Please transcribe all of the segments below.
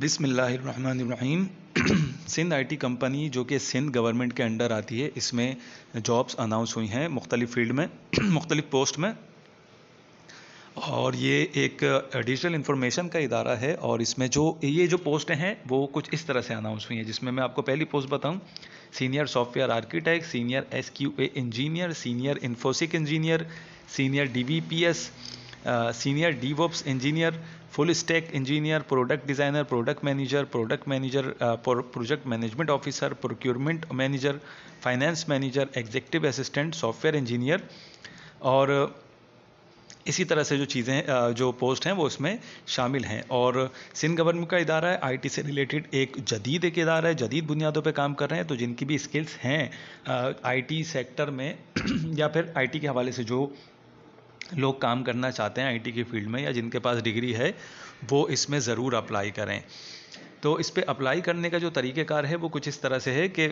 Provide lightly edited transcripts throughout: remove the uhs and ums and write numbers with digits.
बिस्मिल्लाहिर्रहमानिर्रहीम। Sindh IT company जो कि सिंध गवर्नमेंट के अंडर आती है, इसमें जॉब्स अनाउंस हुई हैं मुख्तलिफ़ फील्ड में मुख्तलिफ़ पोस्ट में। और ये एक डिजिटल इन्फॉर्मेशन का इदारा है और इसमें ये जो पोस्टें हैं वो कुछ इस तरह से अनाउंस हुई हैं, जिसमें मैं आपको पहली पोस्ट बताऊं। Senior software architect, senior SQA engineer, senior infosec engineer, senior DBPS, senior DevOps engineer, full stack engineer, product designer, product manager, project management officer, procurement manager, finance manager, executive assistant, software engineer. और इसी तरह से जो चीज़ें जो post हैं वो इसमें शामिल हैं। और सिंध गवर्नमेंट का इदारा है, आईटी से रिलेटेड एक इदारा है, जदीद बुनियादों पे काम कर रहे हैं। तो जिनकी भी स्किल्स हैं आईटी सेक्टर में या फिर आईटी के हवाले से जो लोग काम करना चाहते हैं आईटी की फील्ड में या जिनके पास डिग्री है, वो इसमें ज़रूर अप्लाई करें। तो इस पे अप्लाई करने का जो तरीक़ेकार है वो कुछ इस तरह से है कि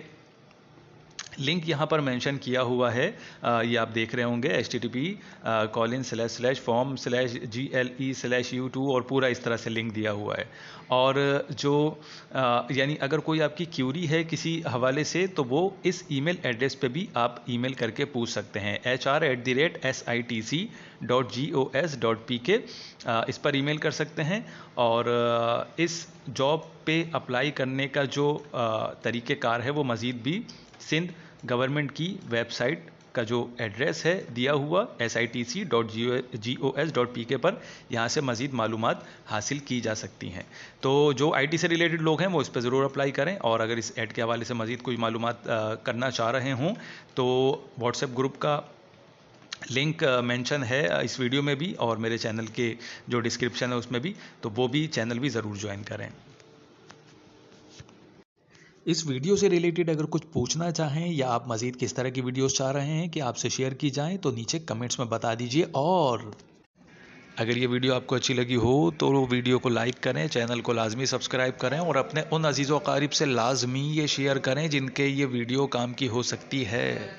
लिंक यहाँ पर मेंशन किया हुआ है, ये आप देख रहे होंगे http://form/gle/u2 और पूरा इस तरह से लिंक दिया हुआ है। और जो यानी अगर कोई आपकी क्यूरी है किसी हवाले से तो वो इस ईमेल एड्रेस पे भी आप ईमेल करके पूछ सकते हैं, hr@sitc.gos.pk इस पर ईमेल कर सकते हैं। और इस जॉब पे अप्लाई करने का जो तरीक़ेकार है वो मज़ीद भी सिंध गवर्नमेंट की वेबसाइट का जो एड्रेस है दिया हुआ sitc.gos.pk पर, यहाँ से मज़ीद मालूमात हासिल की जा सकती हैं। तो जो आईटी से रिलेटेड लोग हैं वो इस पर ज़रूर अप्लाई करें। और अगर इस ऐड के हवाले से मज़ीद कोई मालूमात करना चाह रहे हों तो व्हाट्सएप ग्रुप का लिंक मेंशन है इस वीडियो में भी और मेरे चैनल के जो डिस्क्रिप्शन है उसमें भी, तो वो भी चैनल भी ज़रूर ज्वाइन करें। इस वीडियो से रिलेटेड अगर कुछ पूछना चाहें या आप मज़ीद किस तरह की वीडियोस चाह रहे हैं कि आपसे शेयर की जाएं तो नीचे कमेंट्स में बता दीजिए। और अगर ये वीडियो आपको अच्छी लगी हो तो वीडियो को लाइक करें, चैनल को लाजमी सब्सक्राइब करें और अपने उन अजीज़ व अकारिब से लाजमी ये शेयर करें जिनके ये वीडियो काम की हो सकती है।